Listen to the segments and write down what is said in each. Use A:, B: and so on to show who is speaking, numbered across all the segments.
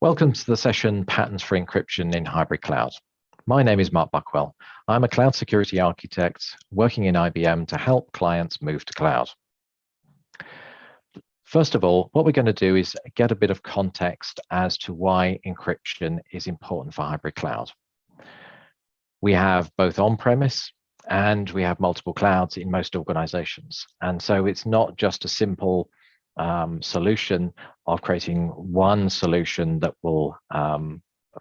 A: Welcome to the session Patterns for Encryption in Hybrid Cloud. My name is Mark Buckwell. I'm a cloud security architect working in IBM to help clients move to cloud. First of all, what we're going to do is get a bit of context as to why encryption is important for hybrid cloud. We have both on-premise and we have multiple clouds in most organizations. And so it's not just a simple solution of creating one solution that will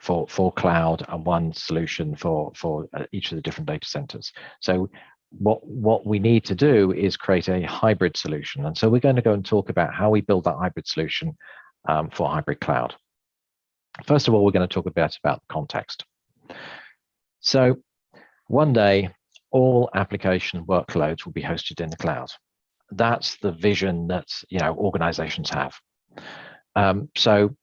A: for cloud and one solution for each of the different data centers. So what we need to do is create a hybrid solution. And so we're going to go and talk about how we build that hybrid solution for hybrid cloud. First of all, we're going to talk a bit about the context. So one day, all application workloads will be hosted in the cloud. That's the vision that organizations have. So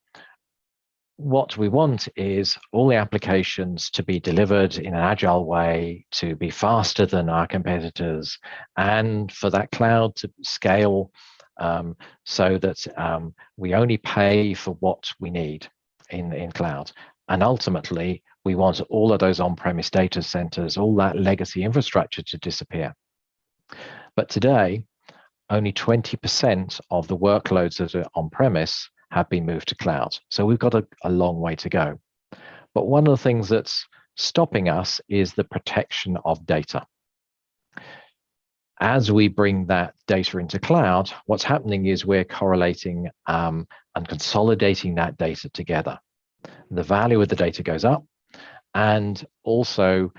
A: what we want is all the applications to be delivered in an agile way, to be faster than our competitors, and for that cloud to scale so that we only pay for what we need in cloud. And ultimately, we want all of those on-premise data centers, all that legacy infrastructure to disappear. But today, only 20% of the workloads that are on-premise have been moved to cloud. So we've got a long way to go. But one of the things that's stopping us is the protection of data. As we bring that data into cloud, what's happening is we're correlating and consolidating that data together. The value of the data goes up, and also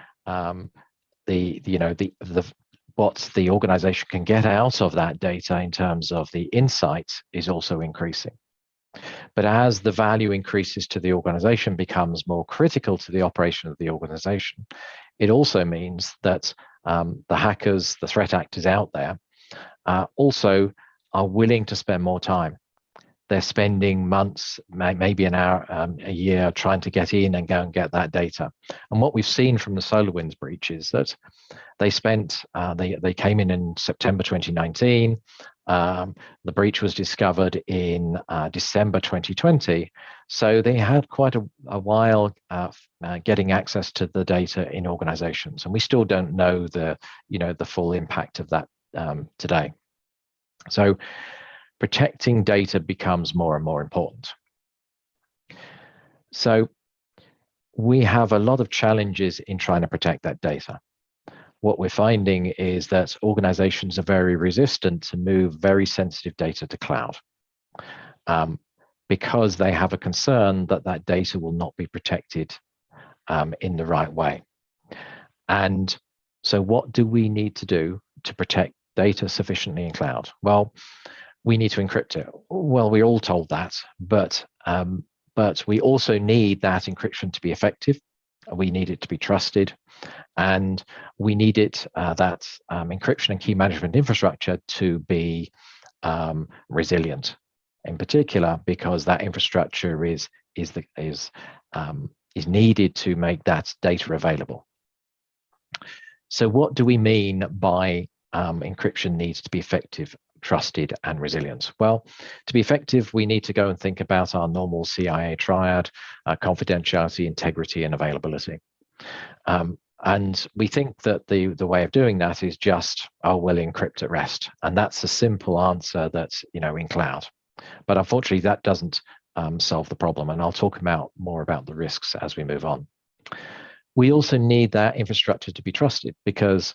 A: what the organization can get out of that data in terms of the insight is also increasing. But as the value increases to the organization, becomes more critical to the operation of the organization, it also means that the hackers, the threat actors out there, also are willing to spend more time. They're spending months, maybe an hour, a year, trying to get in and go and get that data. And what we've seen from the SolarWinds breach is that they spent, they came in September 2019. The breach was discovered in December 2020. So they had quite a while getting access to the data in organizations. And we still don't know the full impact of that today. So protecting data becomes more and more important. So we have a lot of challenges in trying to protect that data. What we're finding is that organizations are very resistant to move very sensitive data to cloud because they have a concern that that data will not be protected in the right way. And so what do we need to do to protect data sufficiently in cloud? Well, we need to encrypt it. Well, we're all told that, but we also need that encryption to be effective. We need it to be trusted, and we need it that encryption and key management infrastructure to be resilient. In particular, because that infrastructure is needed to make that data available. So, what do we mean by encryption needs to be effective, trusted, and resilient? Well, to be effective, we need to go and think about our normal CIA triad: confidentiality, integrity, and availability. And we think that the way of doing that is just, we'll encrypt at rest. And that's a simple answer that's, in cloud. But unfortunately, that doesn't solve the problem. And I'll talk more about the risks as we move on. We also need that infrastructure to be trusted, because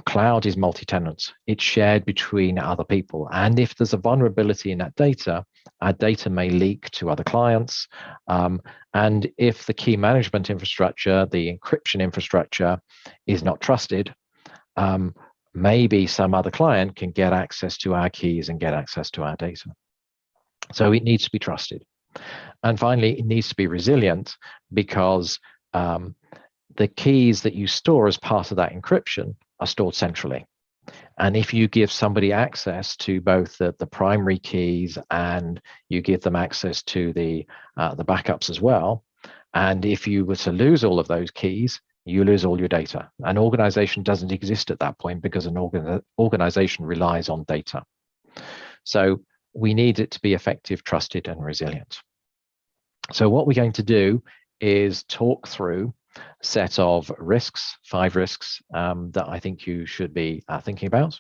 A: cloud is multi-tenant. It's shared between other people. And if there's a vulnerability in that data, our data may leak to other clients. And if the key management infrastructure, the encryption infrastructure, is not trusted, maybe some other client can get access to our keys and get access to our data. So it needs to be trusted. And finally, it needs to be resilient, because the keys that you store as part of that encryption are stored centrally. And if you give somebody access to both the primary keys, and you give them access to the backups as well, and if you were to lose all of those keys, you lose all your data. An organization doesn't exist at that point, because an organization relies on data. So we need it to be effective, trusted, and resilient. So what we're going to do is talk through a set of risks, 5 risks that I think you should be thinking about.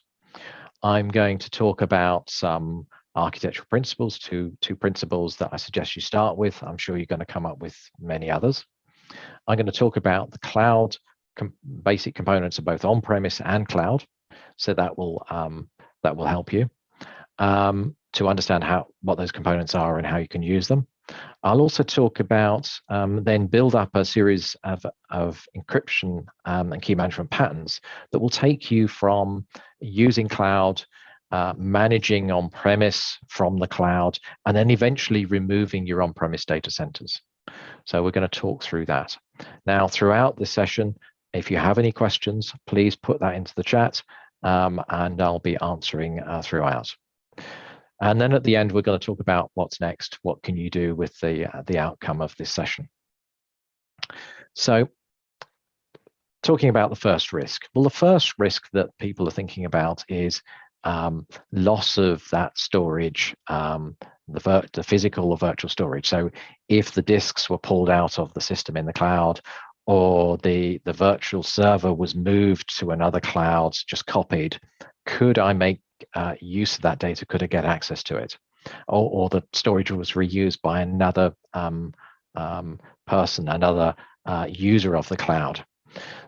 A: I'm going to talk about some architectural principles, two principles that I suggest you start with. I'm sure you're going to come up with many others. I'm going to talk about the cloud basic components of both on-premise and cloud. So that will help you to understand what those components are and how you can use them. I'll also talk about then build up a series of encryption and key management patterns that will take you from using cloud, managing on-premise from the cloud, and then eventually removing your on-premise data centers. So we're going to talk through that. Now, throughout this session, if you have any questions, please put that into the chat, and I'll be answering throughout. And then at the end, we're going to talk about what's next. What can you do with the outcome of this session? So talking about the first risk. Well, the first risk that people are thinking about is loss of that storage, the physical or virtual storage. So if the disks were pulled out of the system in the cloud, or the virtual server was moved to another cloud, just copied, could I make use of that data? Could I get access to it? Or the storage was reused by another person, another user of the cloud.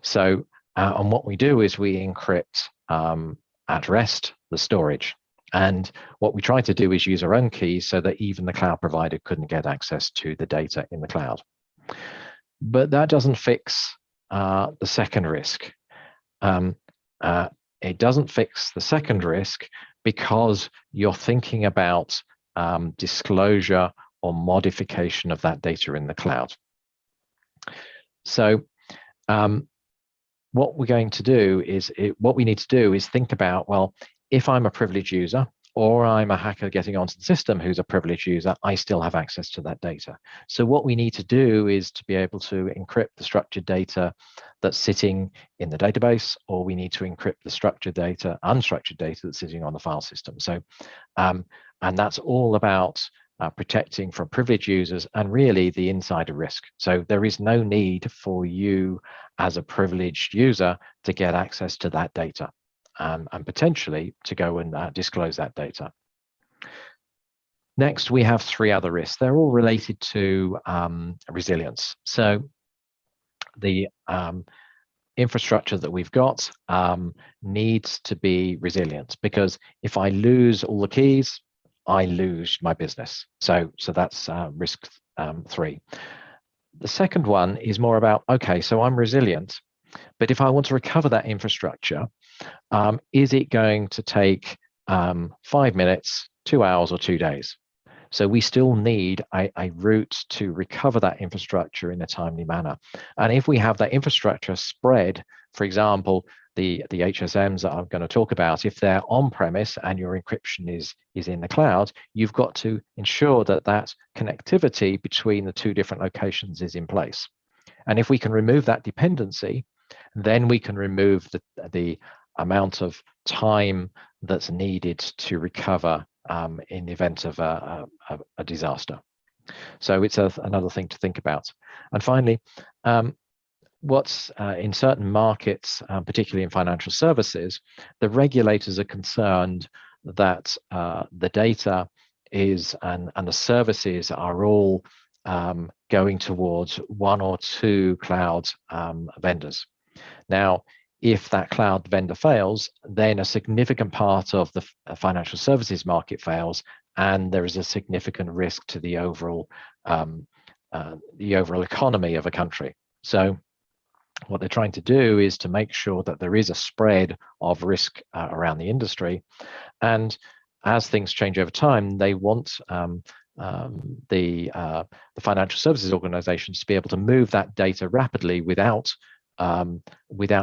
A: So, and what we do is we encrypt at rest the storage. And what we try to do is use our own keys so that even the cloud provider couldn't get access to the data in the cloud. But that doesn't fix the second risk. It doesn't fix the second risk because you're thinking about disclosure or modification of that data in the cloud. So what we're going to do is, what we need to do is think about, well, if I'm a privileged user or I'm a hacker getting onto the system who's a privileged user, I still have access to that data. So what we need to do is to be able to encrypt the structured data that's sitting in the database, or we need to encrypt the structured data, unstructured data that's sitting on the file system. So, and that's all about protecting from privileged users and really the insider risk. So there is no need for you as a privileged user to get access to that data and potentially to go and disclose that data. Next, we have 3 other risks. They're all related to resilience. So the infrastructure that we've got needs to be resilient, because if I lose all the keys, I lose my business. So that's risk 3. The second one is more about, okay, so I'm resilient, but if I want to recover that infrastructure, is it going to take 5 minutes, 2 hours, or 2 days? So we still need a route to recover that infrastructure in a timely manner. And if we have that infrastructure spread, for example, the HSMs that I'm going to talk about, if they're on-premise and your encryption is in the cloud, you've got to ensure that that connectivity between the 2 different locations is in place. And if we can remove that dependency, then we can remove the amount of time that's needed to recover in the event of a disaster. So it's another thing to think about. And finally, what's in certain markets, particularly in financial services, the regulators are concerned that the data is and the services are all going towards 1 or 2 cloud vendors. Now, if that cloud vendor fails, then a significant part of the financial services market fails, and there is a significant risk to the overall economy of a country. So what they're trying to do is to make sure that there is a spread of risk around the industry. And as things change over time, they want the financial services organizations to be able to move that data rapidly without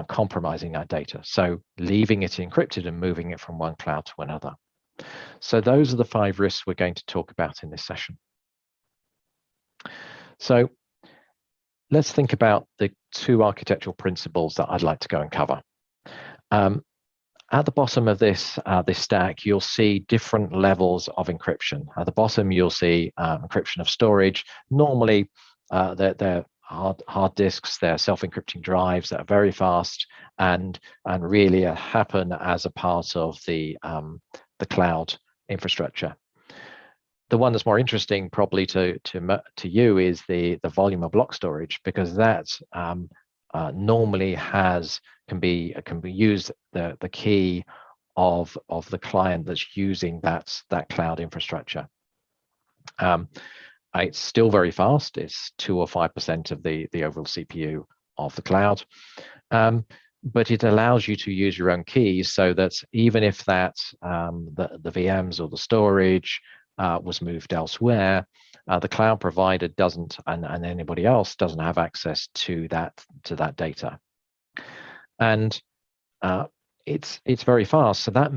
A: compromising that data. So leaving it encrypted and moving it from one cloud to another. So those are the 5 risks we're going to talk about in this session. So let's think about the 2 architectural principles that I'd like to go and cover. At the bottom of this stack, you'll see different levels of encryption. At the bottom, you'll see encryption of storage. Normally, they're hard disks, they're self-encrypting drives that are very fast and really happen as a part of the cloud infrastructure. The one that's more interesting probably to you is the volume of block storage, because that normally can be used the key of the client that's using that cloud infrastructure. It's still very fast. It's 2 or 5% of the overall CPU of the cloud, but it allows you to use your own keys, so that even if that the VMs or the storage was moved elsewhere, the cloud provider doesn't, and anybody else doesn't have access to that data. And it's very fast, so that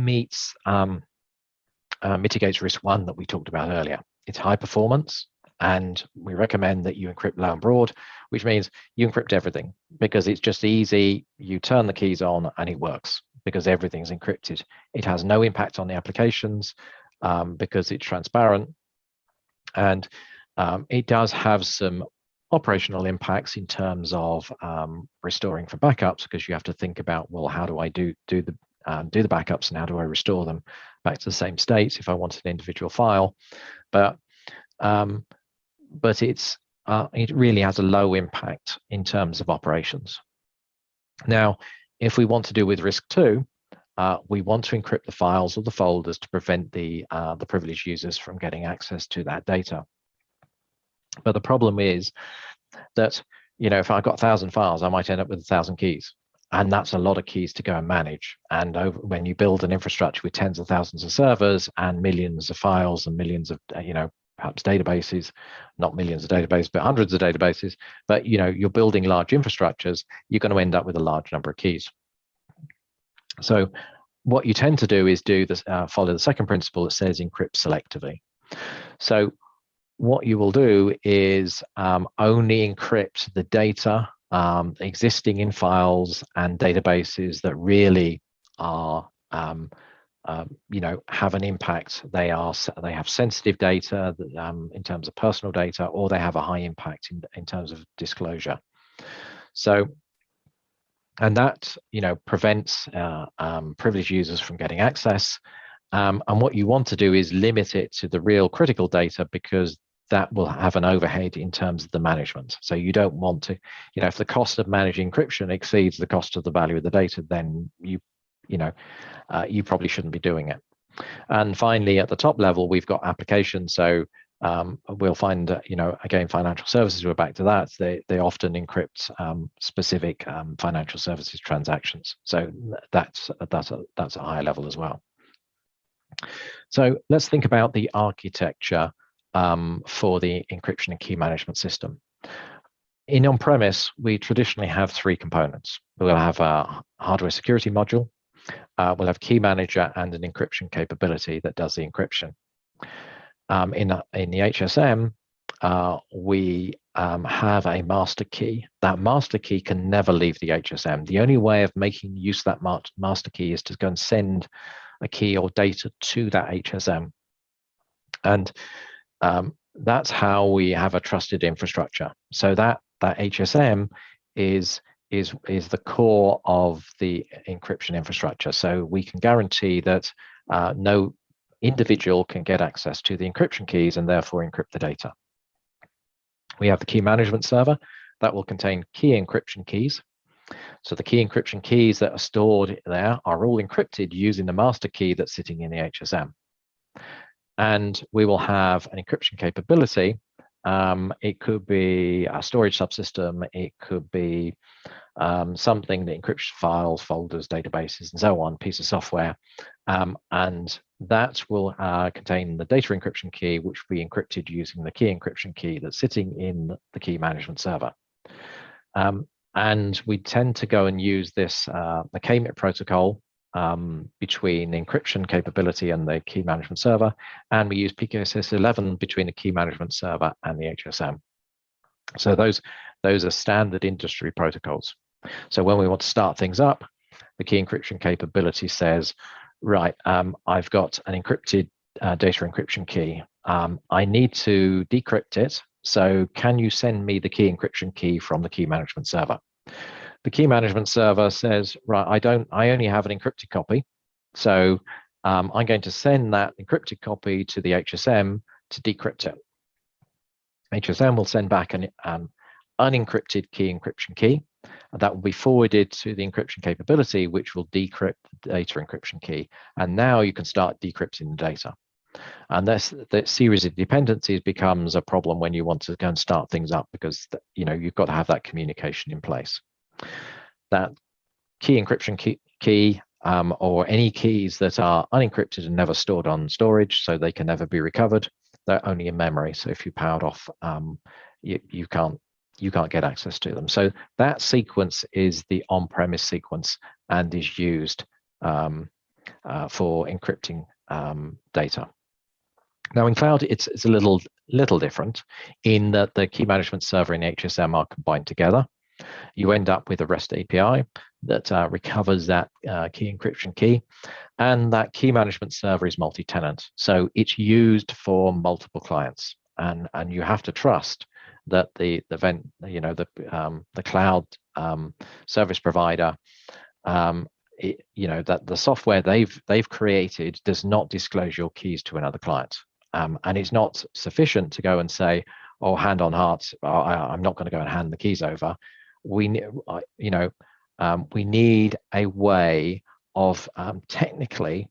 A: mitigates risk one that we talked about earlier. It's high performance, and we recommend that you encrypt low and broad, which means you encrypt everything, because it's just easy. You turn the keys on and it works because everything's encrypted. It has no impact on the applications because it's transparent, and it does have some operational impacts in terms of restoring for backups, because you have to think about, well, how do I do the backups, and how do I restore them back to the same state if I want an individual file? But it really has a low impact in terms of operations. Now, if we want to deal with risk two, we want to encrypt the files or the folders to prevent the privileged users from getting access to that data. But the problem is that, if I got 1,000 files, I might end up with 1,000 keys, and that's a lot of keys to go and manage. And when you build an infrastructure with tens of thousands of servers and millions of files and millions of perhaps databases, not millions of databases, but hundreds of databases, but you're building large infrastructures, you're going to end up with a large number of keys. So what you tend to do is follow the second principle that says encrypt selectively. So what you will do is only encrypt the data existing in files and databases that really are have an impact. They have sensitive data in terms of personal data, or they have a high impact in terms of disclosure. So, and that prevents privileged users from getting access. And what you want to do is limit it to the real critical data, because that will have an overhead in terms of the management. So you don't want to, if the cost of managing encryption exceeds the cost of the value of the data, then you probably shouldn't be doing it. And finally, at the top level, we've got applications. So we'll find, again, financial services, we're back to that. They often encrypt specific financial services transactions. So that's a higher level as well. So let's think about the architecture for the encryption and key management system. In on-premise, we traditionally have three components. We'll have a hardware security module, we'll have key manager, and an encryption capability that does the encryption. In the HSM, we have a master key. That master key can never leave the HSM. The only way of making use of that master key is to go and send a key or data to that HSM. And that's how we have a trusted infrastructure. So that HSM is the core of the encryption infrastructure. So we can guarantee that no individual can get access to the encryption keys and therefore encrypt the data. We have the key management server that will contain key encryption keys. So the key encryption keys that are stored there are all encrypted using the master key that's sitting in the HSM. And we will have an encryption capability. It could be a storage subsystem. It could be something that encrypts files, folders, databases, and so on, piece of software. And that will contain the data encryption key, which will be encrypted using the key encryption key that's sitting in the key management server. And we tend to go and use this, the KMIT protocol, between the encryption capability and the key management server, and we use PKSS 11 between the key management server and the HSM. So those are standard industry protocols. So when we want to start things up, the key encryption capability says, right, I've got an encrypted data encryption key. I need to decrypt it. So can you send me the key encryption key from the key management server? The key management server says, right, I only have an encrypted copy. So I'm going to send that encrypted copy to the HSM to decrypt it. HSM will send back an unencrypted key encryption key. That will be forwarded to the encryption capability, which will decrypt the data encryption key. And now you can start decrypting the data. And that series of dependencies becomes a problem when you want to go and start things up, because you've got to have that communication in place. That key encryption key or any keys that are unencrypted and never stored on storage, so they can never be recovered. They're only in memory. So if you powered off, you can't get access to them. So that sequence is the on-premise sequence and is used for encrypting data. Now in cloud, it's a little different in that the key management server and HSM are combined together. You end up with a REST API that recovers that key encryption key, and that key management server is multi-tenant, so it's used for multiple clients, and you have to trust that the cloud service provider, that the software they've created does not disclose your keys to another client, and it's not sufficient to go and say, oh, hand on heart, I'm not going to go and hand the keys over. We need a way of technically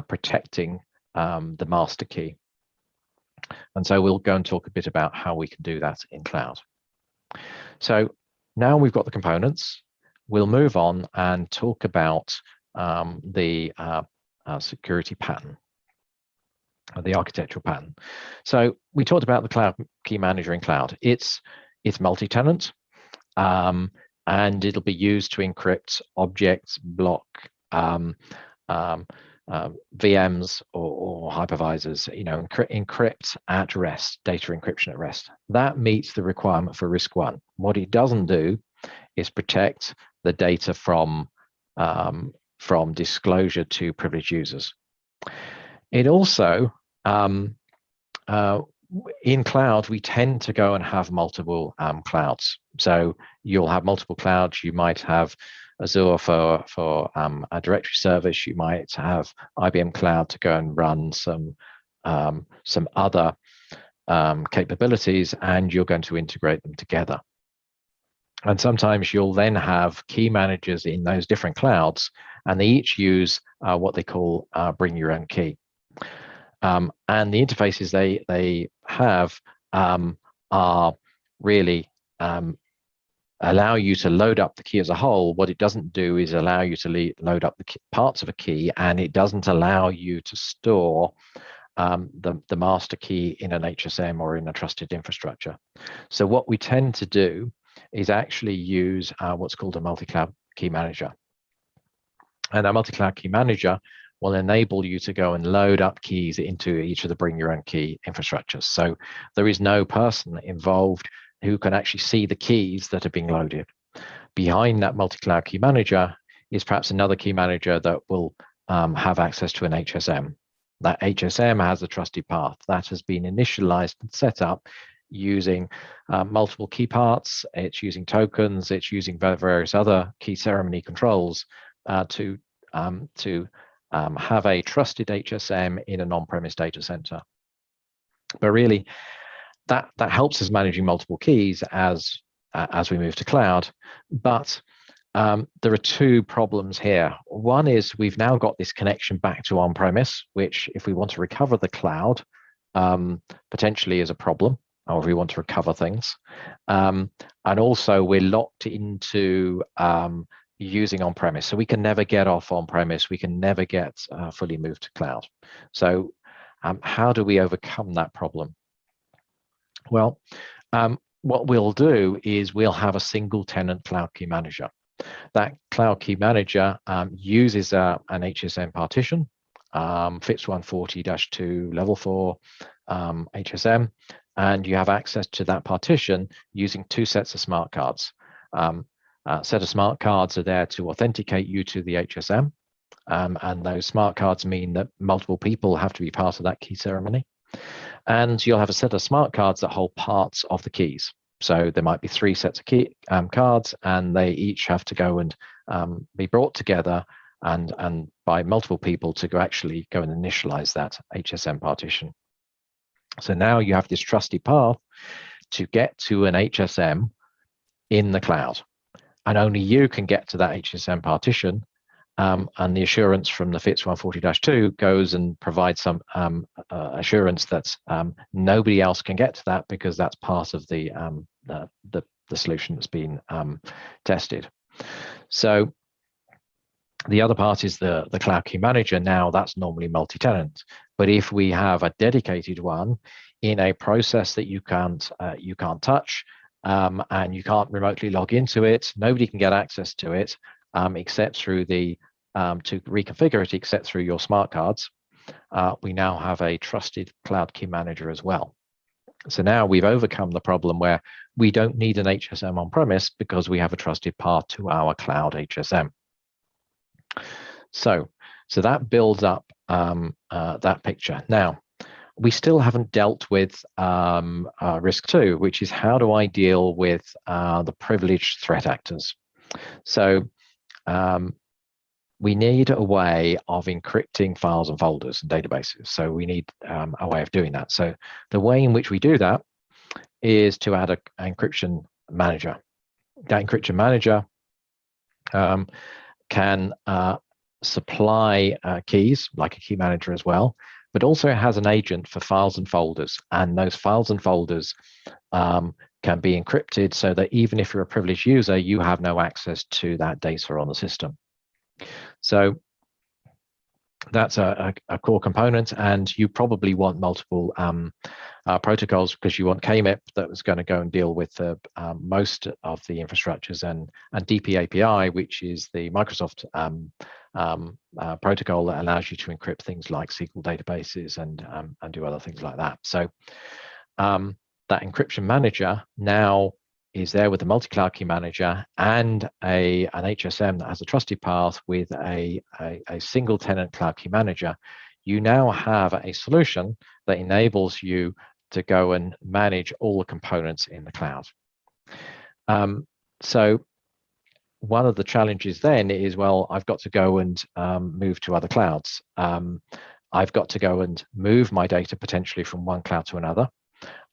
A: protecting the master key. And so we'll go and talk a bit about how we can do that in cloud. So now we've got the components, we'll move on and talk about the security pattern, the architectural pattern. So we talked about the cloud key manager in cloud. It's multi-tenant. And it'll be used to encrypt objects, block VMs or hypervisors, encrypt at rest, data encryption at rest. That meets the requirement for RISC-1. What it doesn't do is protect the data from disclosure to privileged users. It also, in cloud, we tend to go and have multiple clouds. So you'll have multiple clouds. You might have Azure for a directory service. You might have IBM Cloud to go and run some other capabilities, and you're going to integrate them together. And sometimes you'll then have key managers in those different clouds, and they each use what they call bring your own key. And the interfaces they have are really allow you to load up the key as a whole. What it doesn't do is allow you to load up the parts of a key, and it doesn't allow you to store the master key in an HSM or in a trusted infrastructure. So what we tend to do is actually use what's called a multi-cloud key manager. And that multi-cloud key manager will enable you to go and load up keys into each of the bring your own key infrastructures. So there is no person involved who can actually see the keys that are being loaded. Behind that multi-cloud key manager is perhaps another key manager that will have access to an HSM. That HSM has a trusted path that has been initialized and set up using multiple key parts. It's using tokens. It's using various other key ceremony controls to have a trusted HSM in an on-premise data center. But really, that helps us managing multiple keys as we move to cloud. But there are two problems here. One is we've now got this connection back to on-premise, which if we want to recover the cloud, potentially is a problem, or if we want to recover things. And also we're locked into using on-premise. So we can never get off on-premise. We can never get fully moved to cloud. So how do we overcome that problem? Well, what we'll do is we'll have a single tenant cloud key manager. That cloud key manager uses an HSM partition, FIPS 140-2 level 4 HSM, and you have access to that partition using two sets of smart cards. set of smart cards are there to authenticate you to the HSM. And those smart cards mean that multiple people have to be part of that key ceremony. And you'll have a set of smart cards that hold parts of the keys. So there might be 3 sets of key cards, and they each have to go and be brought together and by multiple people to actually go and initialize that HSM partition. So now you have this trusted path to get to an HSM in the cloud, and only you can get to that HSM partition. And the assurance from the FITS 140-2 goes and provides some assurance that nobody else can get to that, because that's part of the solution that's been tested. So the other part is the Cloud Key Manager. Now that's normally multi-tenant, but if we have a dedicated one in a process that you can't touch, and you can't remotely log into it, nobody can get access to it, except through the to reconfigure it, except through your smart cards. We now have a trusted Cloud Key Manager as well. So now we've overcome the problem where we don't need an HSM on premise, because we have a trusted path to our cloud HSM. So that builds up that picture. Now, we still haven't dealt with risk 2, which is how do I deal with the privileged threat actors? So we need a way of encrypting files and folders and databases. So we need a way of doing that. So the way in which we do that is to add an encryption manager. That encryption manager can supply keys, like a key manager as well, but also has an agent for files and folders. And those files and folders can be encrypted so that even if you're a privileged user, you have no access to that data on the system. So that's a core component, and you probably want multiple protocols, because you want KMIP that was going to go and deal with most of the infrastructures, and DPAPI, which is the Microsoft protocol that allows you to encrypt things like SQL databases and do other things like that. So that encryption manager now is there with the multi-cloud key manager and an HSM that has a trusted path with a single tenant cloud key manager. You now have a solution that enables you to go and manage all the components in the cloud. So one of the challenges then is, well, I've got to go and move to other clouds. I've got to go and move my data potentially from one cloud to another.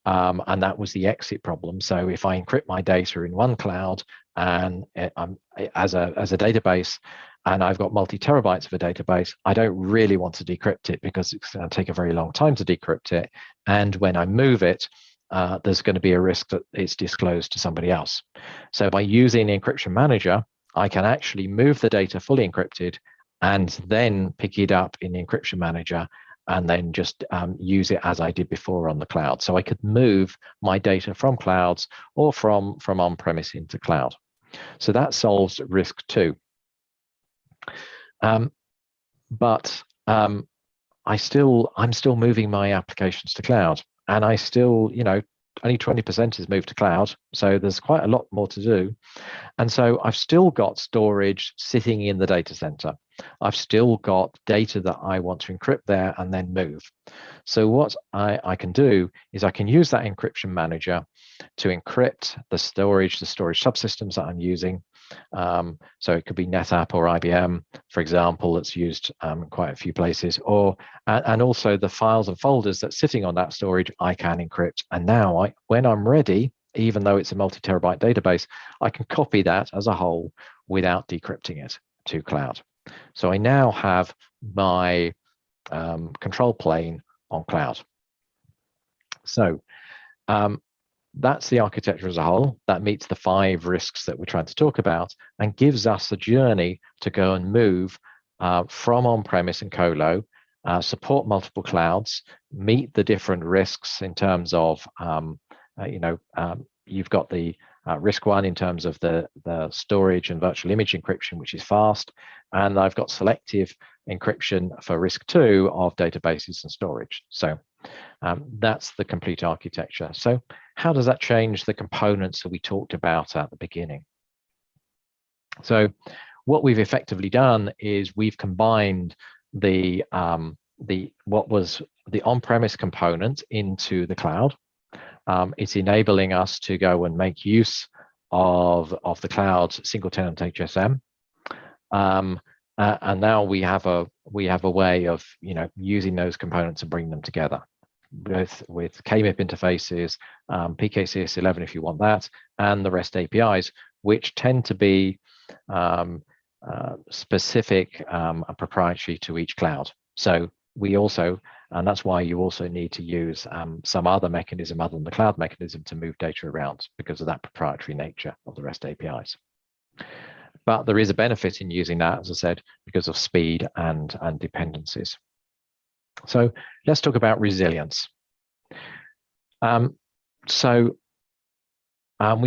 A: And that was the exit problem. So if I encrypt my data in one cloud and as a database, and I've got multi-terabytes of a database, I don't really want to decrypt it, because it's going to take a very long time to decrypt it. And when I move it, there's going to be a risk that it's disclosed to somebody else. So by using the encryption manager, I can actually move the data fully encrypted and then pick it up in the encryption manager, and then just use it as I did before on the cloud. So I could move my data from clouds or from on-premise into cloud. So that solves risk 2. But I'm still moving my applications to cloud, and I still, only 20% is moved to cloud. So there's quite a lot more to do. And so I've still got storage sitting in the data center. I've still got data that I want to encrypt there and then move. So what I can do is I can use that encryption manager to encrypt the storage subsystems that I'm using. So it could be NetApp or IBM, for example, that's used quite a few places, and also the files and folders that's sitting on that storage I can encrypt. And now when I'm ready, even though it's a multi-terabyte database, I can copy that as a whole without decrypting it to cloud. So I now have my control plane on cloud. So that's the architecture as a whole. That meets the 5 risks that we're trying to talk about, and gives us a journey to go and move from on-premise and colo, support multiple clouds, meet the different risks in terms of, you've got the risk 1 in terms of the storage and virtual image encryption, which is fast, and I've got selective encryption for risk 2 of databases and storage. So that's the complete architecture. So how does that change the components that we talked about at the beginning? So what we've effectively done is we've combined what was the on-premise component into the cloud. It's enabling us to go and make use of the cloud's single tenant HSM. And now we have a way of using those components and bringing them together with KMIP interfaces, PKCS11 if you want that, and the REST APIs, which tend to be specific and proprietary to each cloud. So we also, and that's why you also need to use some other mechanism other than the cloud mechanism to move data around, because of that proprietary nature of the REST APIs. But there is a benefit in using that, as I said, because of speed and dependencies. So let's talk about resilience. We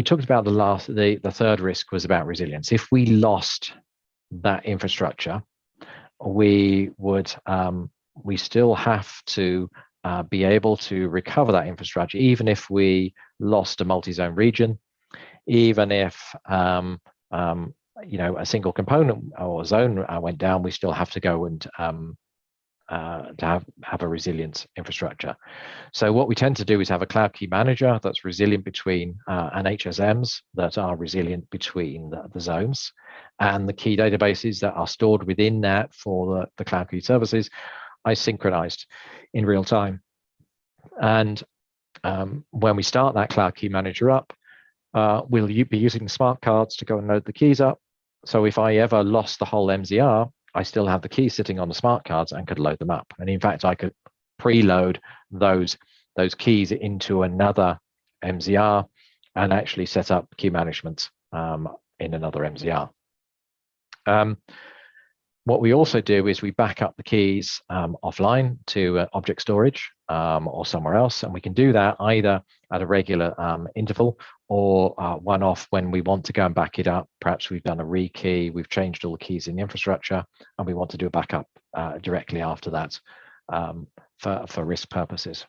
A: talked about the third risk was about resilience. If we lost that infrastructure, we still have to be able to recover that infrastructure, even if we lost a multi-zone region, even if a single component or zone went down, we still have to go and to have a resilient infrastructure. So what we tend to do is have a cloud key manager that's resilient between and HSMs that are resilient between the zones, and the key databases that are stored within that for the cloud key services are synchronized in real time. And when we start that cloud key manager up, we'll be using smart cards to go and load the keys up. So if I ever lost the whole MZR, I still have the keys sitting on the smart cards and could load them up. And in fact, I could preload those keys into another MZR and actually set up key management in another MZR. What we also do is we back up the keys offline to object storage or somewhere else, and we can do that either at a regular interval or one-off when we want to go and back it up. Perhaps we've done a rekey, we've changed all the keys in the infrastructure, and we want to do a backup directly after that for risk purposes.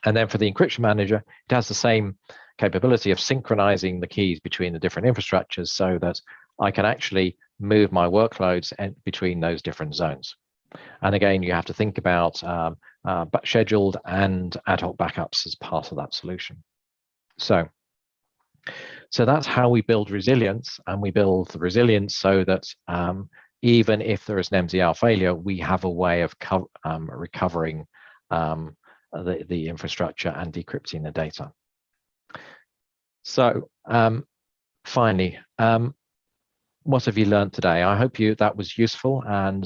A: And then for the encryption manager, it has the same capability of synchronizing the keys between the different infrastructures so that I can actually move my workloads between those different zones. And again, you have to think about scheduled and ad hoc backups as part of that solution. So that's how we build resilience, and we build the resilience so that even if there is an MZR failure, we have a way of recovering the infrastructure and decrypting the data. So finally, what have you learned today? I hope that was useful and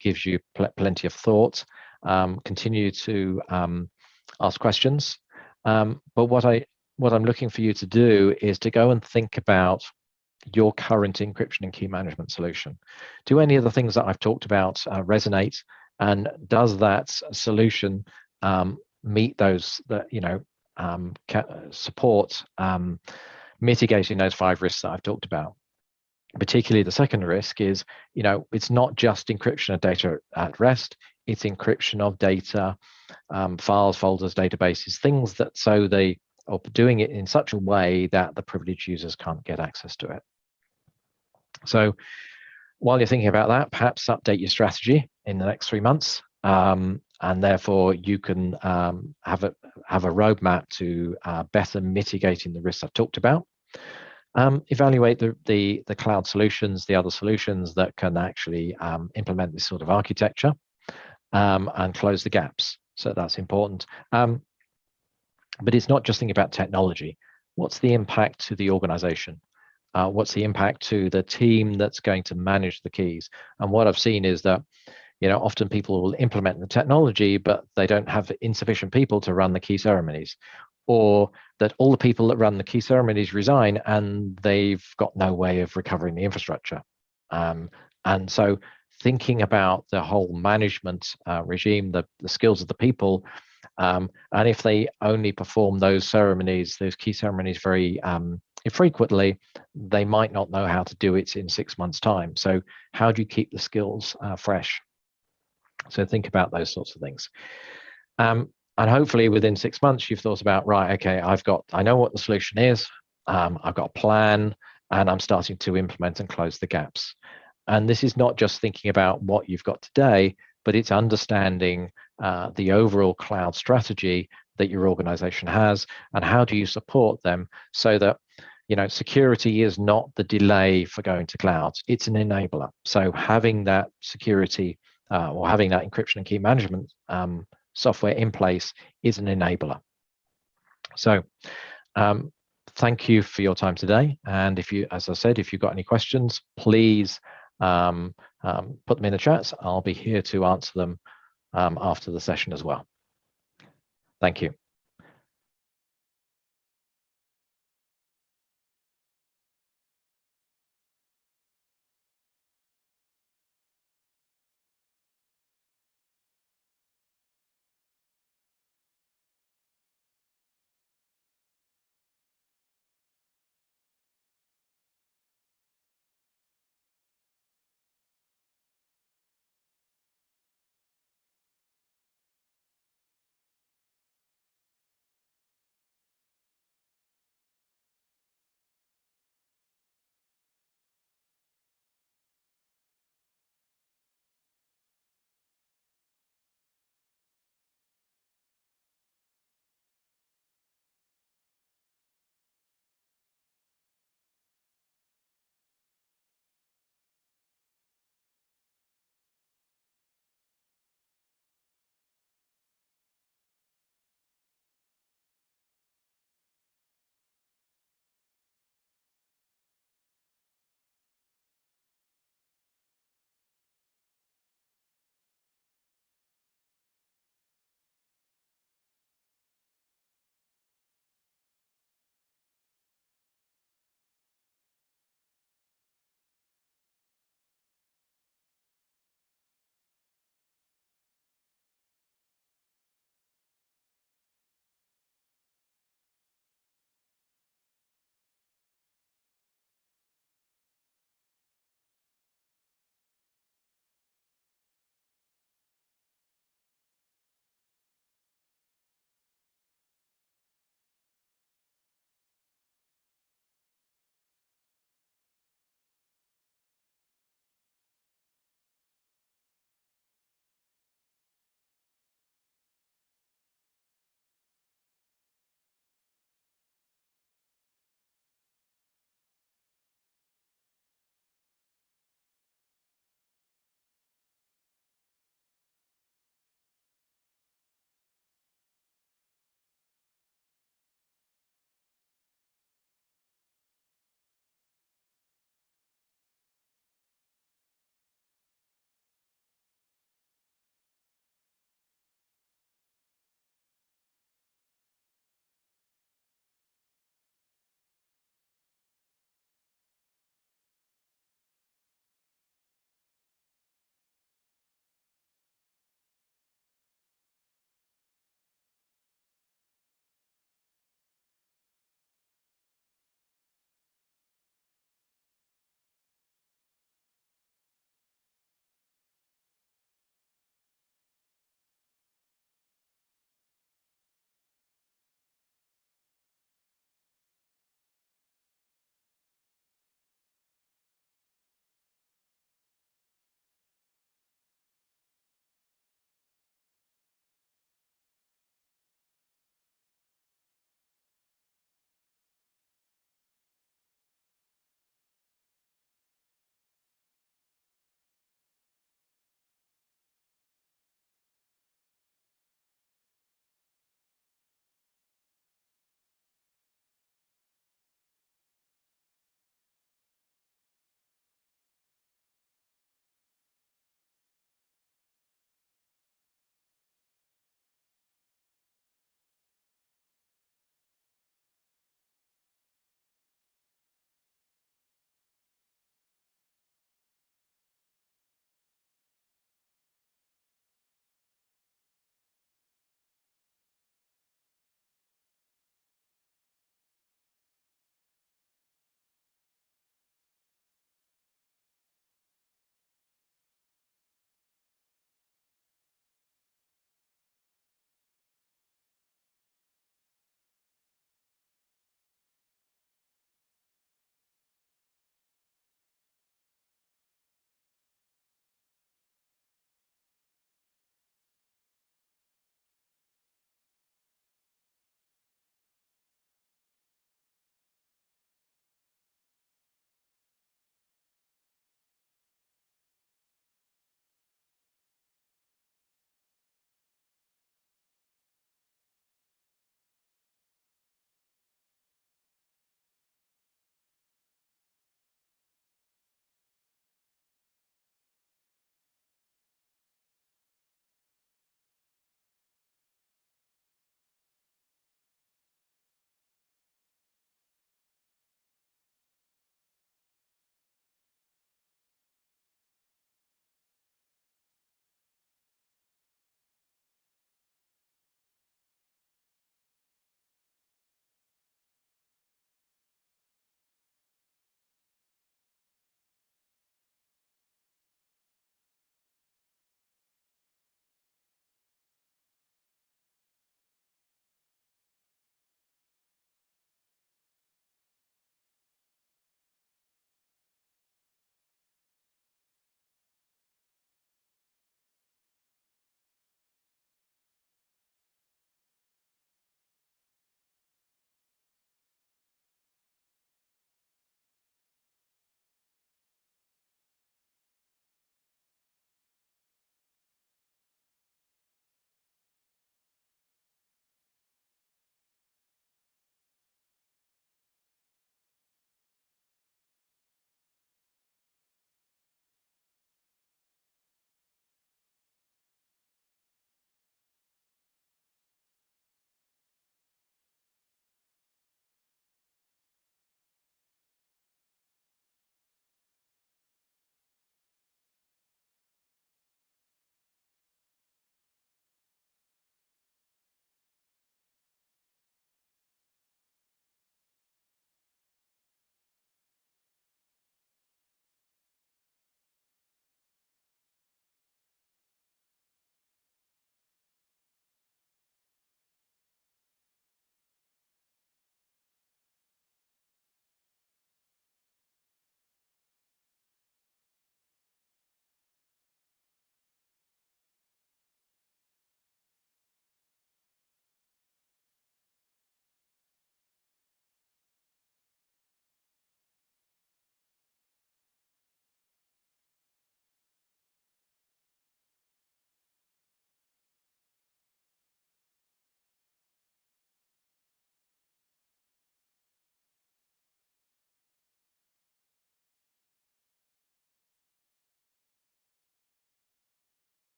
A: gives you plenty of thought. Continue to ask questions. But what I'm looking for you to do is to go and think about your current encryption and key management solution. Do any of the things that I've talked about resonate? And does that solution meet those support mitigating those 5 risks that I've talked about? Particularly the second risk is, it's not just encryption of data at rest, it's encryption of data, files, folders, databases, things that or doing it in such a way that the privileged users can't get access to it. So while you're thinking about that, perhaps update your strategy in the next 3 months, and therefore you can have a roadmap to better mitigating the risks I've talked about. Evaluate the cloud solutions, the other solutions that can actually implement this sort of architecture, and close the gaps. So that's important. But it's not just thinking about technology. What's the impact to the organization? What's the impact to the team that's going to manage the keys? And what I've seen is that, often people will implement the technology, but they don't have insufficient people to run the key ceremonies, or that all the people that run the key ceremonies resign and they've got no way of recovering the infrastructure. And so thinking about the whole management regime, the skills of the people, and if they only perform those key ceremonies very infrequently, they might not know how to do it in 6 months' time. So how do you keep the skills fresh? So think about those sorts of things. And hopefully within 6 months, you've thought about, right, okay, I know what the solution is. I've got a plan. and I'm starting to implement and close the gaps. And this is not just thinking about what you've got today, but it's understanding the overall cloud strategy that your organization has, and how do you support them so that, you know, security is not the delay for going to clouds, it's an enabler. So having that security or having that encryption and key management software in place is an enabler. So thank you for your time today. And if you, as I said, if you've got any questions, please put them in the chats. I'll be here to answer them after the session as well. Thank you.